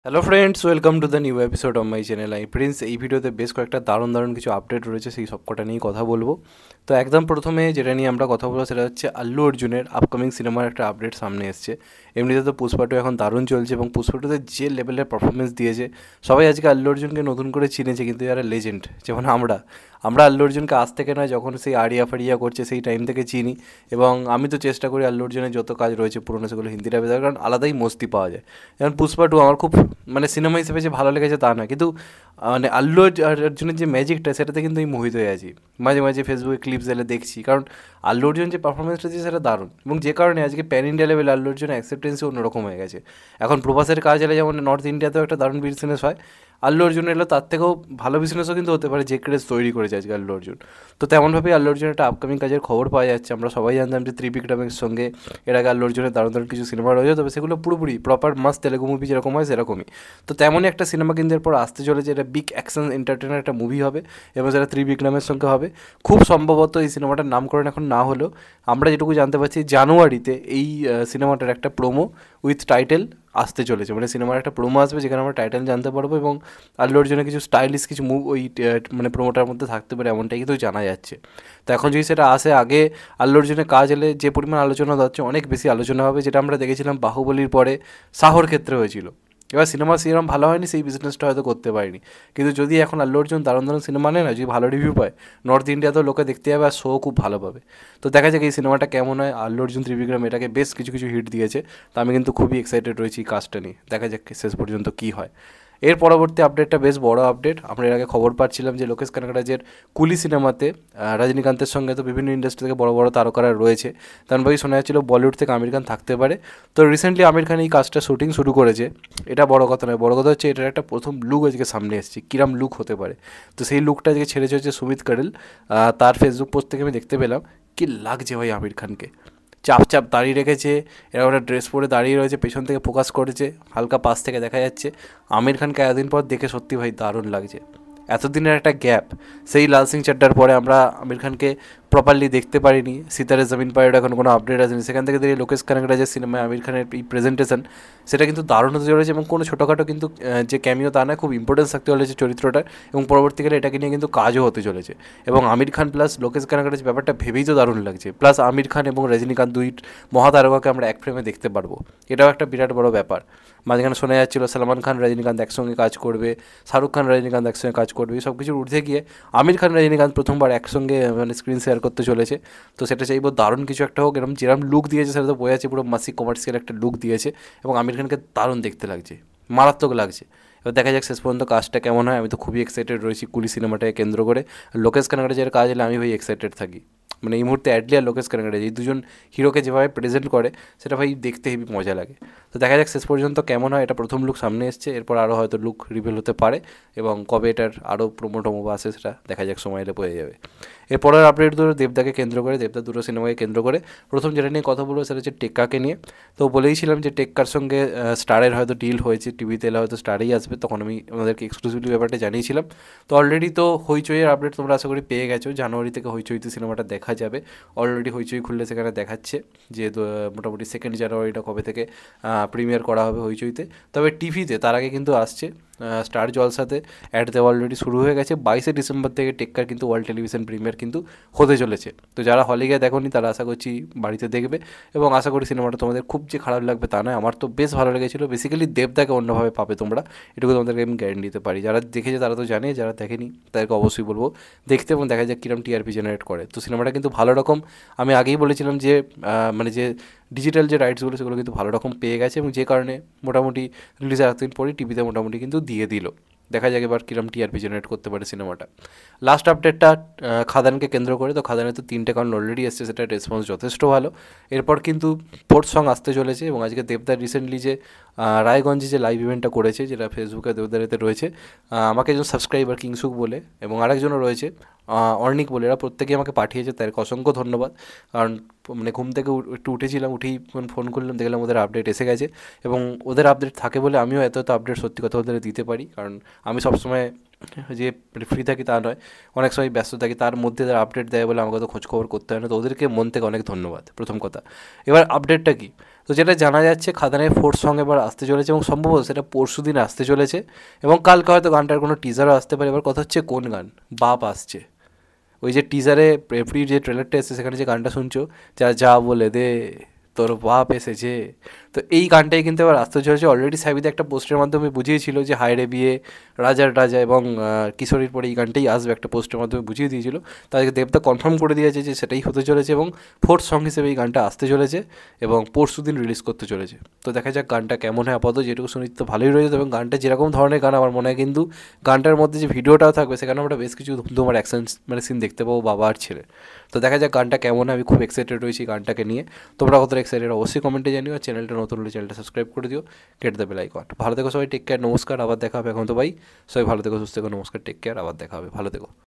Hello friends, welcome to the new episode of my channel. Prince এই ভিডিওতে বেশ কয়েকটা দারুণ দারুণ কিছু আপডেট রয়েছে, সেই সবকটা নিয়েই কথা বলবো। তো একদম প্রথমে যেটা নিয়ে আমরা কথা বলবো সেটা হচ্ছে আল্লু অর্জুনের আপকামিং সিনেমার একটা আপডেট সামনে এসছে। এমনিতে তো পুষ্পা টু এখন দারুণ চলছে এবং পুষ্পা টুতে যে লেভেলের পারফরমেন্স দিয়েছে, সবাই আজকে আল্লু অর্জুনকে নতুন করে চিনেছে। কিন্তু যারা লেজেন্ড, যেমন আমরা আমরা আল্লু অর্জুনকে আজ থেকে নয়, যখন সেই আড়িয়া ফাড়িয়া করছে সেই টাইম থেকে চিনি। এবং আমি তো চেষ্টা করি আল্লু অর্জুনের যত কাজ রয়েছে পুরোনো সেগুলো হিন্দি ডাবে দেওয়ার, কারণ আলাদাই মস্তি পাওয়া যায়। যেমন পুষ্পা টু আমার খুব সিনেমা হিসেবে যে ভালো লেগেছে তা না, কিন্তু আল্লু অর্জুনের যে ম্যাজিকটা সেটাতে কিন্তু আমি মোহিত হয়ে আছি। মাঝে মাঝে ফেসবুকে ক্লিপস এলে দেখছি, কারণ আল্লু অর্জুন যে পারফরমেন্সটা দিয়েছে সেটা দারুণ, এবং যে কারণে আজকে প্যান ইন্ডিয়া লেভেলে আল্লু অর্জুনের অ্যাকসেপ্টেন্সই অন্যরকম হয়ে গেছে। এখন প্রভাসের কাজ এলে যেমন নর্থ ইন্ডিয়াতেও একটা দারুণ বিজনেস হয়, আল্লু অর্জুন এলো তার থেকেও ভালো বিজনেসও কিন্তু হতে পারে, যে ক্রেজ তৈরি করেছে আজকে আল্লু অর্জুন। তো তেমনভাবেই আল্লু অর্জুনের একটা আপকামিং কাজের খবর পাওয়া যাচ্ছে। আমরা সবাই জানতাম যে ত্রিবিক্রমের সঙ্গে এর আগে আল্লু অর্জুনের দারুণ দারুণ কিছু সিনেমা রয়েছে, তবে সেগুলো পুরোপুরি প্রপার মাস তেলেগু মুভি যেরকম হয় সেরকমই। তো তেমনই একটা সিনেমা কিন্তু এরপর আসতে চলেছে, এটা বিগ অ্যাকশন এন্টারটেনার একটা মুভি হবে এবং সেটা ত্রিবিক্রমের সঙ্গে হবে। খুব সম্ভবত এই সিনেমাটার নামকরণ এখন না হলেও আমরা যেটুকু জানতে পারছি, জানুয়ারিতে এই সিনেমাটার একটা প্রোমো উইথ টাইটেল আসতে চলেছে। সিনেমার একটা প্রোমো আসবে যেখানে আমরা টাইটেল জানতে পারবো, এবং আল্লু অর্জুনের কিছু স্টাইলিশ কিছু মুভ ওই প্রোমোটার মধ্যে থাকতে পারে, এমনটাই কিন্তু জানা যাচ্ছে। তো এখন যদি সেটা আসে, আগে আল্লু অর্জুনের কাজ এলে যে পরিমাণ আলোচনা হচ্ছে অনেক বেশি আলোচনা হবে, যেটা আমরা দেখেছিলাম বাহুবলীর পরে সাহর ক্ষেত্রে হয়েছিল। এবার সিনেমা সেরকম ভালো হয়নি, সেই বিজনেসটা হয়তো করতে পারিনি। কিন্তু যদি এখন আল্লু অর্জুন দারুণ দারুণ সিনেমা নেয় না, যদি ভালো রিভিউ পায়, নর্থ ইন্ডিয়াতেও লোকে দেখতে যাবে আর শো খুব ভালো পাবে। তো দেখা যাক এই সিনেমাটা কেমন হয়। আল্লু অর্জুন ত্রিবিক্রম এটাকে বেশ কিছু কিছু হিট দিয়েছে, তো আমি কিন্তু খুবই এক্সাইটেড রয়েছি এই কাজটা নিয়ে। দেখা যাক শেষ পর্যন্ত কী হয়। এর পরবর্তী আপডেটটা বেশ বড় আপডেট। আমরা এর আগে খবর পাচ্ছিলাম যে লোকেশ কানাগরাজের কুলি সিনেমাতে রজনীকান্তের সঙ্গে তো বিভিন্ন ইন্ডাস্ট্রি থেকে বড় বড় তারকারা রয়েছে, তেমনভাবেই শোনা যাচ্ছিল বলিউড থেকে আমির খান থাকতে পারে। তো রিসেন্টলি আমির খান এই কাজটা শুটিং শুরু করেছে। এটা বড় কথা নয়, বড় কথা হচ্ছে এটার একটা প্রথম লুক আজকে সামনে এসেছে, কিরম লুক হতে পারে। তো সেই লুকটা আজকে ছেড়েছে হচ্ছে সুমিত কারেল। তার ফেসবুক পোস্ট থেকে আমি দেখতে পেলাম কি লাগছে ভাই আমির খানকে। চাপ চাপ দাঁড়িয়ে রেখেছে, এরকম একটা ড্রেস পরে দাঁড়িয়ে রয়েছে, পেছন থেকে ফোকাস করেছে, হালকা পাশ থেকে দেখা যাচ্ছে। আমির খানকে এতদিন পর দেখে সত্যি ভাই দারুণ লাগছে। এতদিনের একটা গ্যাপ, সেই লাল সিং চাড্ডার পরে আমরা আমির খানকে প্রপারলি দেখতে পারিনি। সিতারে জমিন পায়ের এখন কোনো আপডেট আসেনি, সেখান থেকে দাঁড়িয়ে লোকেশ কানাগরাজের সিনেমায় আমির খানের এই প্রেজেন্টেশন, সেটা কিন্তু দারুণ হতে চলেছে। এবং কোনো ছোটোখাটো কিন্তু যে ক্যামিও তা না, খুব ইম্পর্টেন্স থাকতে চলেছে চরিত্রটার, এবং পরবর্তীকালে এটাকে নিয়ে কিন্তু কাজও হতে চলেছে। এবং আমির খান প্লাস লোকেশ কানাগরাজ, ব্যাপারটা ভেবেই তো দারুণ লাগছে। প্লাস আমির খান এবং রজনীকান্ত দুই মহাতারকাকে আমরা এক ফ্রেমে দেখতে পারবো, এটাও একটা বিরাট বড় ব্যাপার। মাঝখানে শোনা যাচ্ছিল সালমান খান রজনীকান্ত একসঙ্গে কাজ করবে, শাহরুখ খান রজনীকান্ত একসঙ্গে কাজ করবে, সব কিছুর ঊর্ধ্বে গিয়ে আমির খান রজনীকান্ত প্রথমবার একসঙ্গে স্ক্রিন শেয়ার করতে চলেছে। তো সেটা চাইবো দারুণ কিছু একটা হোক। এরকম যেরকম লুক দিয়েছে সেটা তো বোঝা যাচ্ছে পুরো মাসি কমার্শিয়াল একটা লুক দিয়েছে, এবং আমির খানকে দারুণ দেখতে লাগছে, মারাত্মক লাগছে। এবার দেখা যাক শেষ পর্যন্ত কাজটা কেমন হয়। আমি তো খুবই এক্সাইটেড রয়েছি কুলি সিনেমাটাকে কেন্দ্র করে। লোকেশ কানাগরাজের কাজ এলে আমি ভাই এক্সাইটেড থাকি। এই মুহূর্তে অ্যাডলি আর লোকেশ কানাগরাজ এই দুজন হিরোকে যেভাবে প্রেজেন্ট করে, সেটা ভাই দেখতে হেবি মজা লাগে। তো দেখা যাক শেষ পর্যন্ত কেমন হয়। এটা প্রথম লুক সামনে এসছে, এরপর আরও হয়তো লুক রিভিল হতে পারে, এবং কবে এটার আরও প্রোমো আসে সেটা দেখা যাক, সময় এলে পেয়ে যাবে। এরপরের আপডেট দুটো দেবদাকে কেন্দ্র করে, দেবদা দুটো সিনেমাকে কেন্দ্র করে। প্রথম যেটা নিয়ে কথা বলবো সেটা হচ্ছে টেক্কাকে নিয়ে। তো বলেইছিলাম যে টেক্কার সঙ্গে স্টারের হয়তো ডিল হয়েছে, টিভিতে এলে হয়তো স্টারেই আসবে, তখন আমি আমাদেরকে এক্সক্লুসিভলি ব্যাপারটা জানিয়েছিলাম। তো অলরেডি তো হইচইয়ের আপডেট তোমরা আশা করি পেয়ে গেছো, জানুয়ারি থেকে হইচইতে সিনেমাটা দেখা যাবে। অলরেডি হইচই খুললে সেখানে দেখাচ্ছে যে মোটামুটি 2 জানুয়ারিটা কবে থেকে প্রিমিয়ার করা হবে হইচইতে। তবে টিভিতে তার আগে কিন্তু আসছে, স্টার জলসাতে অ্যাড দেওয়া অলরেডি শুরু হয়ে গেছে। 22শে ডিসেম্বর থেকে টেক্কার কিন্তু ওয়ার্ল্ড টেলিভিশন প্রিমিয়ার কিন্তু হতে চলেছে। তো যারা হলে গিয়ে দেখোনি তারা আশা করছি বাড়িতে দেখবে, এবং আশা করি সিনেমাটা তোমাদের খুব যে খারাপ লাগবে তা নয়। আমার তো বেশ ভালো লেগেছিলো। বেসিক্যালি দেবদাকে অন্যভাবে পাবে তোমরা, এটুকু তোমাদেরকে আমি গ্যারেন্টি দিতে পারি। যারা দেখেছে তারা তো জানে, যারা দেখেনি তাদেরকে অবশ্যই বলবো দেখতে, এবং দেখা যাক কীরকম টিআরপি জেনারেট করে। তো সিনেমাটা কিন্তু ভালো রকম, আমি আগেই বলেছিলাম যে যে ডিজিটাল যে রাইটসগুলো সেগুলো কিন্তু ভালো রকম পেয়ে গেছে, এবং যে কারণে মোটামুটি রিলিজের এতদিন পরেই টিভিতে মোটামুটি কিন্তু দিয়ে দিল। দেখা যাক এবার কীরকম টিআরপি জেনারেট করতে পারে সিনেমাটা। লাস্ট আপডেটটা খাদানকে কেন্দ্র করে। তো খাদানে তো 3টে কারণ অলরেডি এসছে, সেটা রেসপন্স যথেষ্ট ভালো। এরপর কিন্তু 4th সং আসতে চলেছে, এবং আজকে দেবদার রিসেন্টলি যে রায়গঞ্জে যে লাইভ ইভেন্টটা করেছে, যেটা ফেসবুকে দেবদারেতে রয়েছে, আমাকে একজন সাবস্ক্রাইবার কিংসুক বলে এবং আরেকজনও রয়েছে অর্নিক বলে, এরা প্রত্যেকেই আমাকে পাঠিয়েছে, তাদেরকে অসংখ্য ধন্যবাদ। কারণ ঘুম থেকে একটু উঠেছিলাম, উঠেই ফোন করলাম, দেখলাম ওদের আপডেট এসে গেছে, এবং ওদের আপডেট থাকে বলে আমিও এত আপডেট সত্যি কথা ওদের দিতে পারি। কারণ আমি সবসময় যে ফ্রি থাকি তা নয়, অনেক সময় ব্যস্ত থাকি, তার মধ্যে তারা আপডেট দেয় বলে আমাকে তো খোঁজখবর করতে হয় না, তো ওদেরকে মন থেকে অনেক ধন্যবাদ প্রথম কথা। এবার আপডেটটা কী, তো যেটা জানা যাচ্ছে খাদানের ফোর্থ সং এবার আসতে চলেছে এবং সম্ভবত সেটা পরশু দিন আসতে চলেছে এবং কালকে হয়তো গানটার কোনো টিজারও আসতে পারে। এবার কথা হচ্ছে কোন গান, বাপ আসছে। ওই যে টিজারে প্রি যে ট্রেলারটা এসেছে সেখানে যে গানটা শুনছো, যা যা বলে দে তোর বাপ এসেছে, তো এই গানটাই কিন্তু এবার আসতে চলেছে। অলরেডি সাবিদা একটা পোস্টের মাধ্যমে বুঝিয়েছিল যে হায়রে বিয়ে, রাজার রাজা এবং কিশোরীর পরে এই গানটাই আসবে, একটা পোস্টের মাধ্যমে বুঝিয়ে দিয়েছিল। তাদেরকে দেবদা কনফার্ম করে দিয়েছে যে সেটাই হতে চলেছে এবং ফোর্থ সং হিসেবে এই গানটা আসতে চলেছে এবং পরশু দিন রিলিজ করতে চলেছে। তো দেখা যাক গানটা কেমন হয়। আপাতত যেটুকু শুনি তো ভালোই রয়েছে, এবং গানটা যেরকম ধরনের গান আমার মনে হয় কিন্তু গানটার মধ্যে যে ভিডিওটাও থাকবে সেখানে আমরা বেশ কিছু ধুমধুমার অ্যাকশন মানে সিন দেখতে পাবো বাবা আর ছেলে। তো দেখা যাক গানটা কেমন হয়, আমি খুব এক্সাইটেড রয়েছি গানটাকে নিয়ে। তোমরা কতটা এক্সাইটেড অবশ্যই কমেন্টে জানিও, আর চ্যানেলটা নতুন হলে চ্যানেলটা সাবস্ক্রাইব করে দিও, কেট দ্য বেল আইকন। ভালো থেকো সবাই, টেক কেয়ার, নমস্কার, আবার দেখা হবে। এখন তো ভাই সবাই ভালো থেকো, সুস্থ থেকো, নমস্কার, টেক কেয়ার, আবার দেখা হবে, ভালো থেকো।